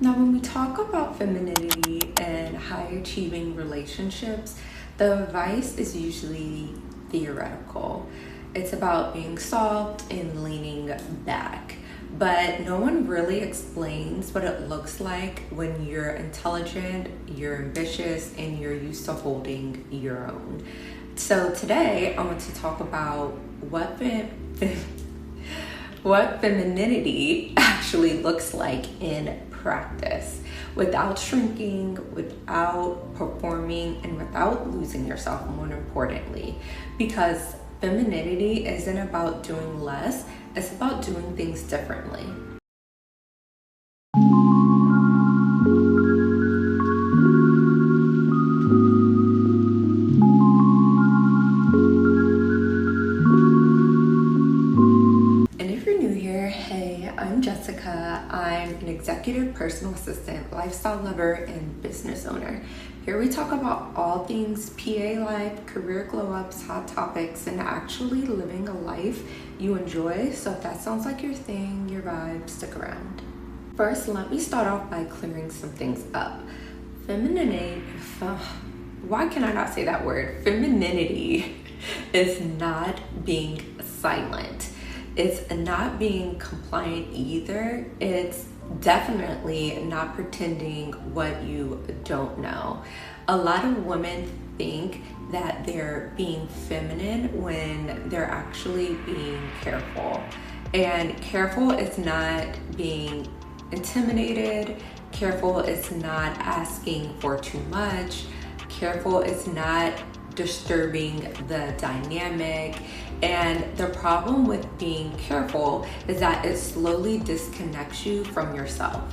Now, when we talk about femininity and high achieving relationships, the advice is usually theoretical. It's about being soft and leaning back. But no one really explains what it looks like when you're intelligent, you're ambitious, and you're used to holding your own. So today I want to talk about what femininity actually looks like in practice without shrinking, without performing, and without losing yourself, more importantly. Because femininity isn't about doing less, it's about doing things differently. And if you're new here, hey, I'm Jessica. I'm an executive personal assistant, lifestyle lover, and business owner. Here we talk about all things PA life, career glow ups, hot topics, and actually living a life you enjoy. So if that sounds like your thing, your vibe, stick around. First, let me start off by clearing some things up. Why can I not say that word? Femininity is not being silent. It's not being compliant either. It's definitely not pretending what you don't know. A lot of women think that they're being feminine when they're actually being careful. And careful is not being intimidated. Careful is not asking for too much. Careful is not disturbing the dynamic. And the problem with being careful is that it slowly disconnects you from yourself.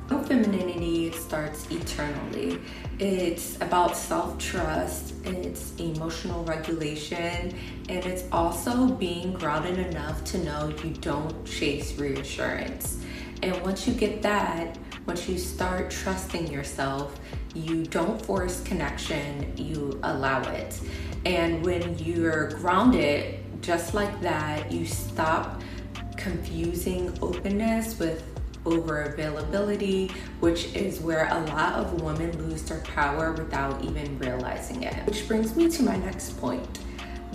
Femininity starts eternally. It's about self-trust, it's emotional regulation, and it's also being grounded enough to know you don't chase reassurance. And once you get that, once you start trusting yourself, you don't force connection, you allow it. And when you're grounded just like that, you stop confusing openness with over availability, which is where a lot of women lose their power without even realizing it. Which brings me to my next point.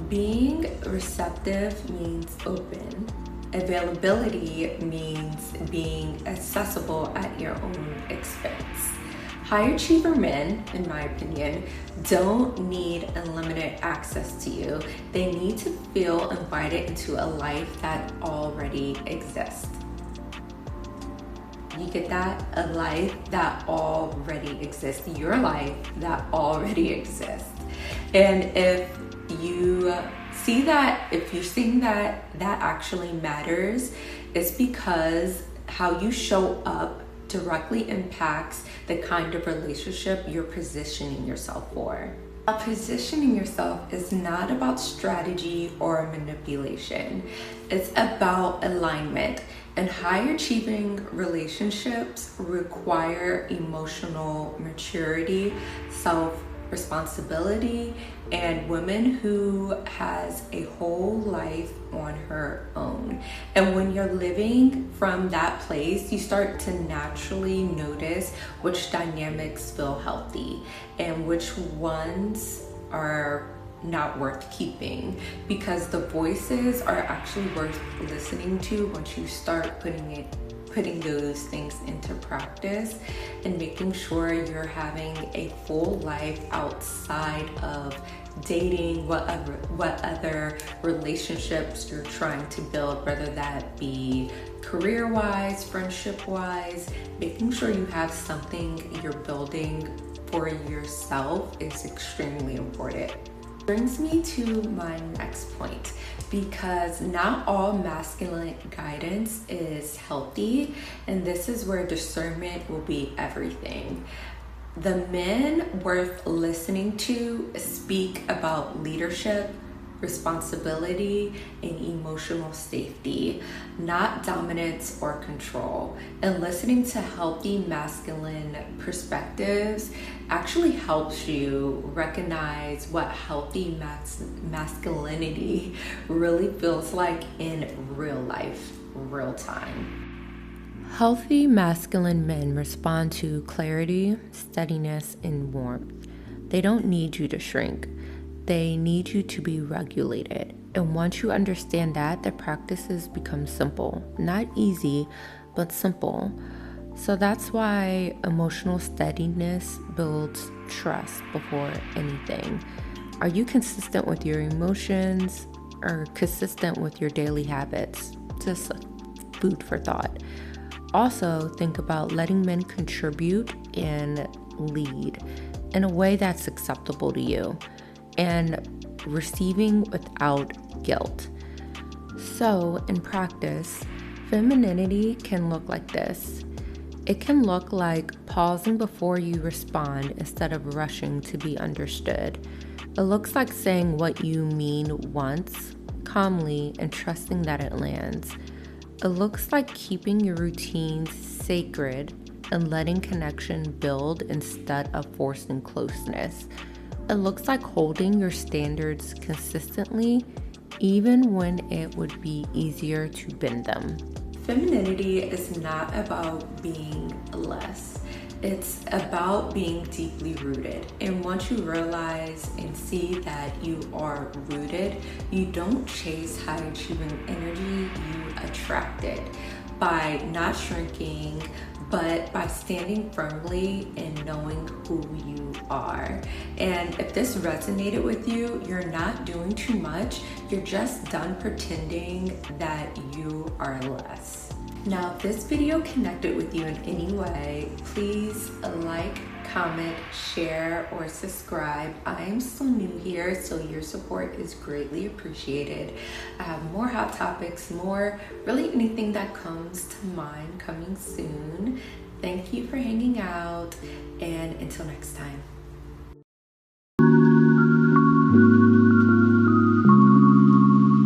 Being receptive means open. Availability means being accessible at your own expense. High achiever men, in my opinion, don't need unlimited access to you. They need to feel invited into a life that already exists. You get that? A life that already exists. Your life that already exists. And if you see that, if you're seeing that that actually matters, it's because how you show up directly impacts the kind of relationship you're positioning yourself for. Positioning yourself is not about strategy or manipulation. It's about alignment. And high achieving relationships require emotional maturity, self-responsibility, and women who has a whole life on her own. And when you're living from that place, you start to naturally notice which dynamics feel healthy and which ones are not worth keeping, because the voices are actually worth listening to once you start putting those things into practice and making sure you're having a full life outside of dating, what other relationships you're trying to build, whether that be career-wise, friendship-wise. Making sure you have something you're building for yourself is extremely important. Brings me to my next point, because not all masculine guidance is healthy, and this is where discernment will be everything. The men worth listening to speak about leadership, responsibility, and emotional safety, not dominance or control. And listening to healthy masculine perspectives actually helps you recognize what healthy masculinity really feels like in real life, real time. Healthy masculine men respond to clarity, steadiness, and warmth. They don't need you to shrink. They need you to be regulated. And once you understand that, the practices become simple. Not easy, but simple. So that's why emotional steadiness builds trust before anything. Are you consistent with your emotions or consistent with your daily habits? Just food for thought. Also, think about letting men contribute and lead in a way that's acceptable to you and receiving without guilt. So, in practice, femininity can look like this. It can look like pausing before you respond instead of rushing to be understood. It looks like saying what you mean once, calmly, and trusting that it lands. It looks like keeping your routines sacred and letting connection build instead of forcing closeness. It looks like holding your standards consistently, even when it would be easier to bend them. Femininity is not about being less. It's about being deeply rooted. And once you realize and see that you are rooted, you don't chase high achieving energy, you attract it by not shrinking, but by standing firmly and knowing who you are. And if this resonated with you, you're not doing too much. You're just done pretending that you are less. Now, if this video connected with you in any way, please like, comment, share, or subscribe. I am still new here, so your support is greatly appreciated. I have more hot topics, really anything that comes to mind coming soon. Thank you for hanging out, and until next time.